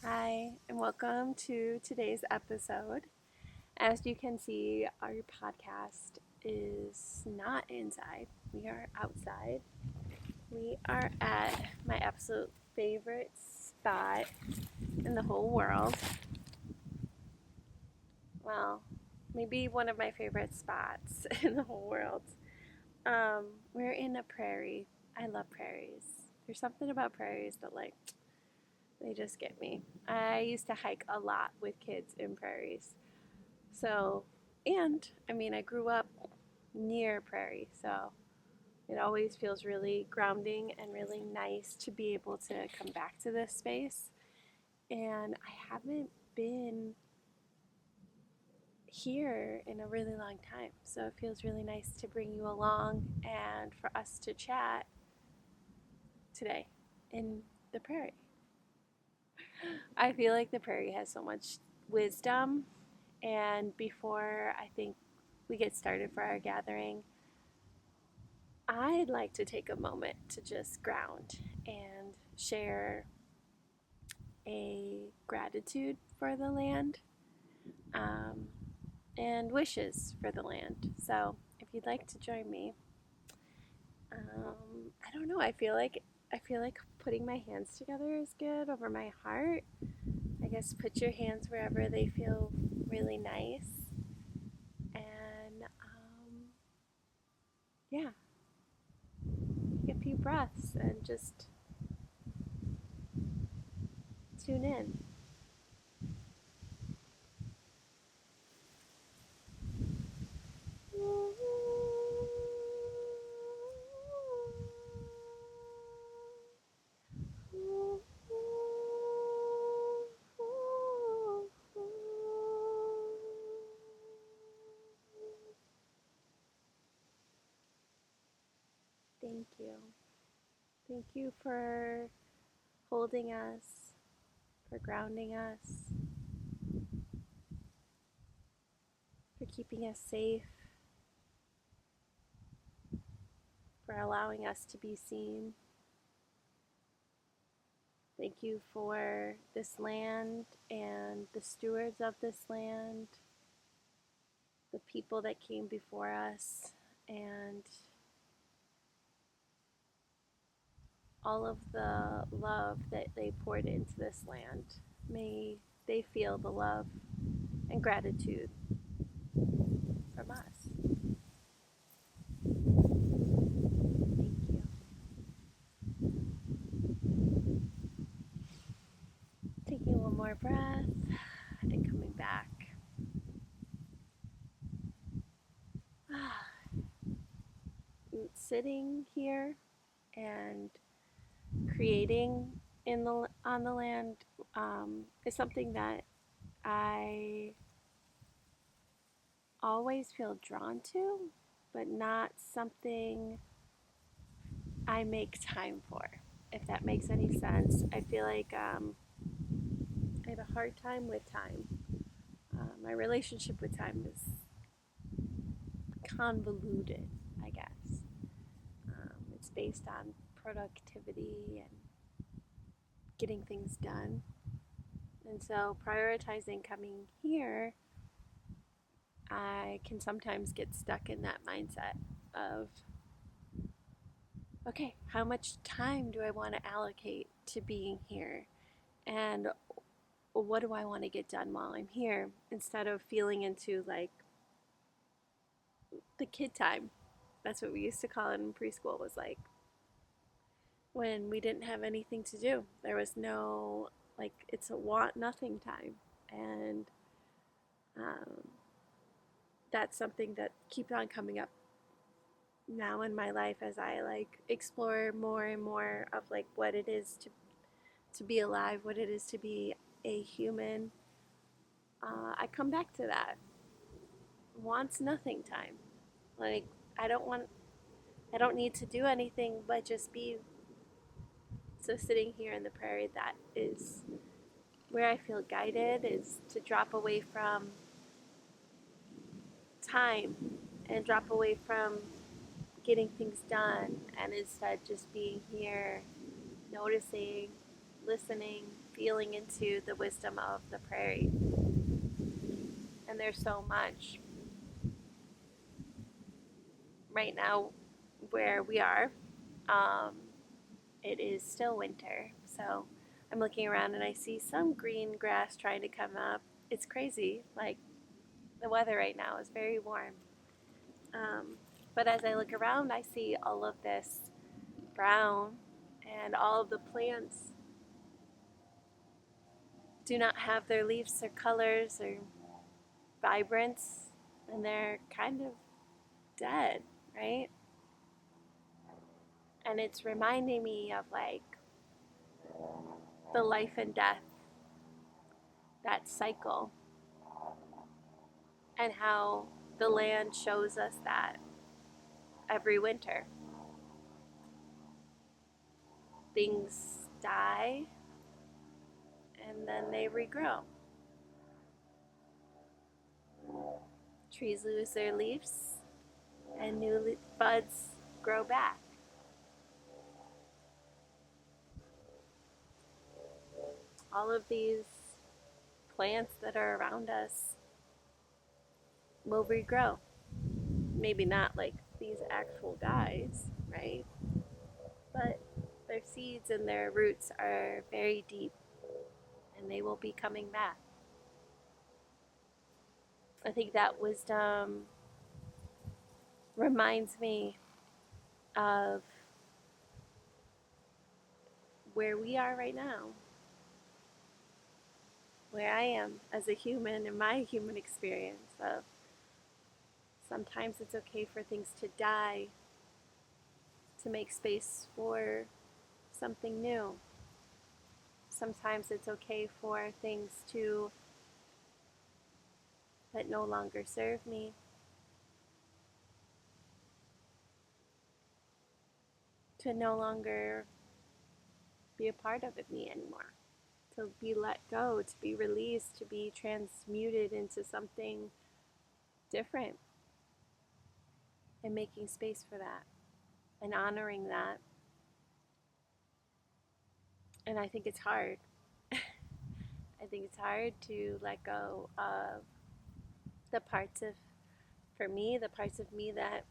Hi, and welcome to today's episode. As you can see, our podcast is not inside, we are outside. We are at my absolute favorite spot in the whole world. Well, maybe one of my favorite spots in the whole world. We're in a prairie. I love prairies. There's something about prairies that, they just get me. I used to hike a lot with kids in prairies. So, and I mean, I grew up near prairie, so it always feels really grounding and really nice to be able to come back to this space. And I haven't been here in a really long time, so it feels really nice to bring you along and for us to chat today in the prairie. I feel like the prairie has so much wisdom, and before I think we get started for our gathering, I'd like to take a moment to just ground and share a gratitude for the land, um, and wishes for the land. So, if you'd like to join me, I don't know. I feel like putting my hands together is good over my heart. I guess put your hands wherever they feel really nice, and yeah, take a few breaths and just tune in. Thank you. Thank you for holding us, for grounding us, for keeping us safe, for allowing us to be seen. Thank you for this land and the stewards of this land, the people that came before us, and all of the love that they poured into this land. May they feel the love and gratitude from us. Thank you. Taking one more breath and coming back. Sitting here and creating in the on the land is something that I always feel drawn to, but not something I make time for. If that makes any sense, I feel like I have a hard time with time. My relationship with time is convoluted, I guess. It's based on productivity and getting things done. And so, prioritizing coming here, I can sometimes get stuck in that mindset of, okay, how much time do I want to allocate to being here? And what do I want to get done while I'm here? Instead of feeling into like the kid time. That's what we used to call it in preschool, was like when we didn't have anything to do. There was no, like, it's a want nothing time. And um, that's something that keeps on coming up now in my life as I like explore more and more of like what it is to be alive, what it is to be a human. I come back to that wants nothing time. Like, I don't want, I don't need to do anything but just be. So sitting here in the prairie, that is where I feel guided, is to drop away from time and drop away from getting things done, and instead just being here, noticing, listening, feeling into the wisdom of the prairie. And there's so much right now where we are. Um, it is still winter, so I'm looking around and I see some green grass trying to come up. It's crazy. Like the weather right now is very warm. Um, but as I look around, I see all of this brown, and all of the plants do not have their leaves or colors or vibrance, and they're kind of dead, right? And it's reminding me of like the life and death, that cycle, and how the land shows us that every winter. Things die and then they regrow. Trees lose their leaves and new buds grow back. All of these plants that are around us will regrow. Maybe not like these actual guys, right? But their seeds and their roots are very deep and they will be coming back. I think that wisdom reminds me of where we are right now, where I am as a human in my human experience of sometimes it's okay for things to die to make space for something new. Sometimes it's okay for things to that no longer serve me to no longer be a part of me anymore, to be let go, to be released, to be transmuted into something different, and making space for that and honoring that. And I think it's hard. I think it's hard to let go of the parts of, for me, the parts of me that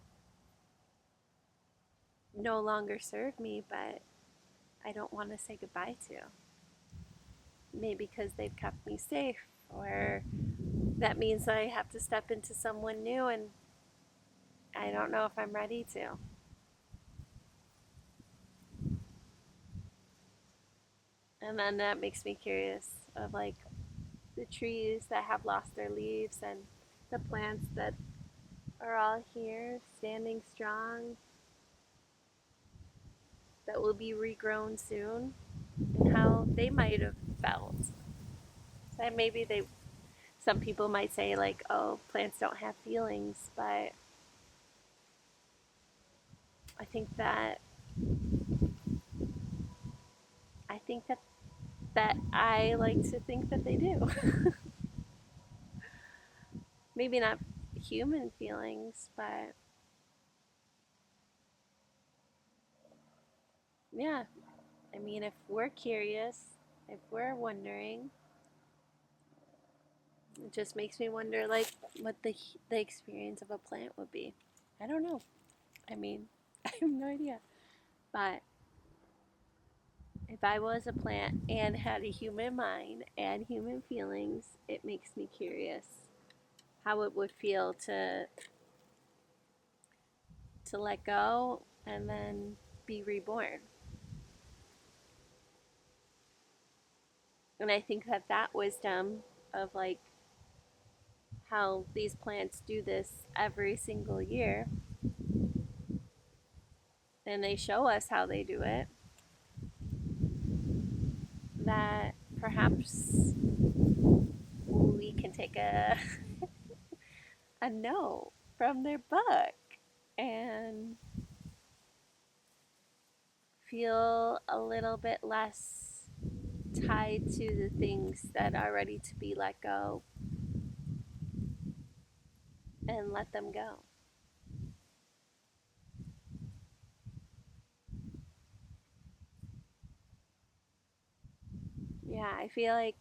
no longer serve me, but I don't want to say goodbye to. Maybe because they've kept me safe, or that means I have to step into someone new and I don't know if I'm ready to. And then that makes me curious of like the trees that have lost their leaves and the plants that are all here standing strong that will be regrown soon and how they might have felt. So maybe they some people might say like, oh, plants don't have feelings, but I think that I think that I like to think that they do. Maybe not human feelings, but yeah. I mean, if we're curious, if we're wondering, it just makes me wonder like what the experience of a plant would be. I don't know. I mean, I have no idea. But if I was a plant and had a human mind and human feelings, it makes me curious how it would feel to let go and then be reborn. And I think that that wisdom of like how these plants do this every single year and they show us how they do it, that perhaps we can take a note from their book and feel a little bit less tied to the things that are ready to be let go and let them go. Yeah, Yeah, I feel like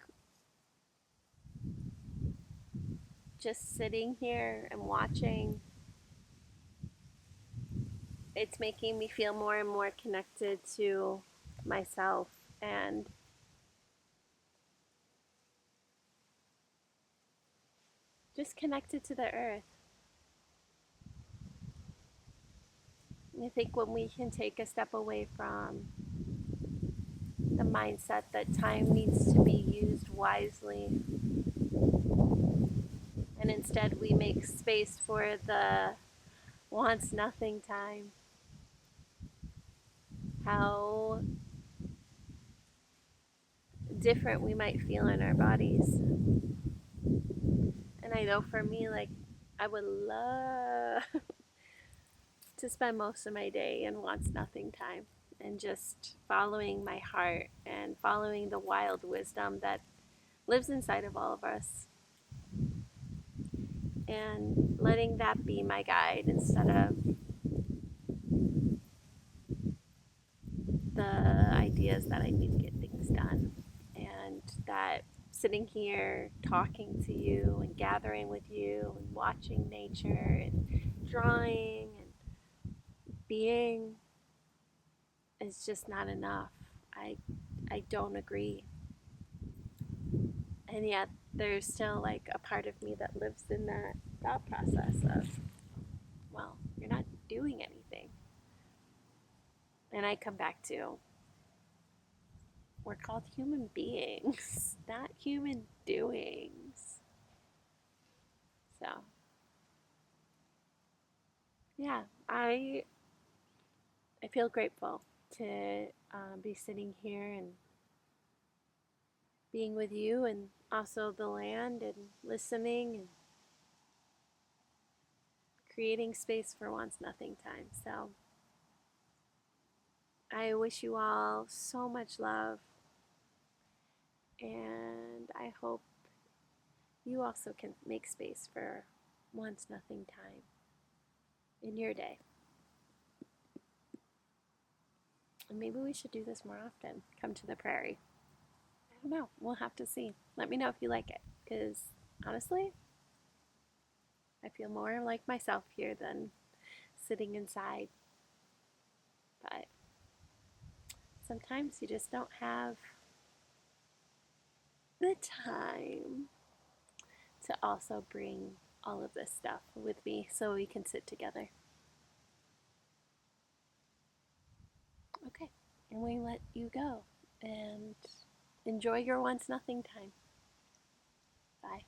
just sitting here and watching, it's making me feel more and more connected to myself and just connected to the earth. I think when we can take a step away from the mindset that time needs to be used wisely, and instead we make space for the wants nothing time, how different we might feel in our bodies. And I know for me, like, I would love to spend most of my day in wants nothing time and just following my heart and following the wild wisdom that lives inside of all of us and letting that be my guide instead of the ideas that I need to get things done, and that sitting here talking to you and gathering with you and watching nature and drawing and being is just not enough. I I don't agree. And yet there's still like a part of me that lives in that thought process of, well, you're not doing anything. And I come back to, we're called human beings, not human doings. So, yeah, I feel grateful to be sitting here and being with you and also the land and listening and creating space for wants nothing time. So, I wish you all so much love, and I hope you also can make space for wants nothing time in your day. And maybe we should do this more often. Come to the prairie. I don't know. We'll have to see. Let me know if you like it. Because honestly, I feel more like myself here than sitting inside. But sometimes you just don't have the time to also bring all of this stuff with me so we can sit together. Okay. And we let you go and enjoy your once nothing time. Bye.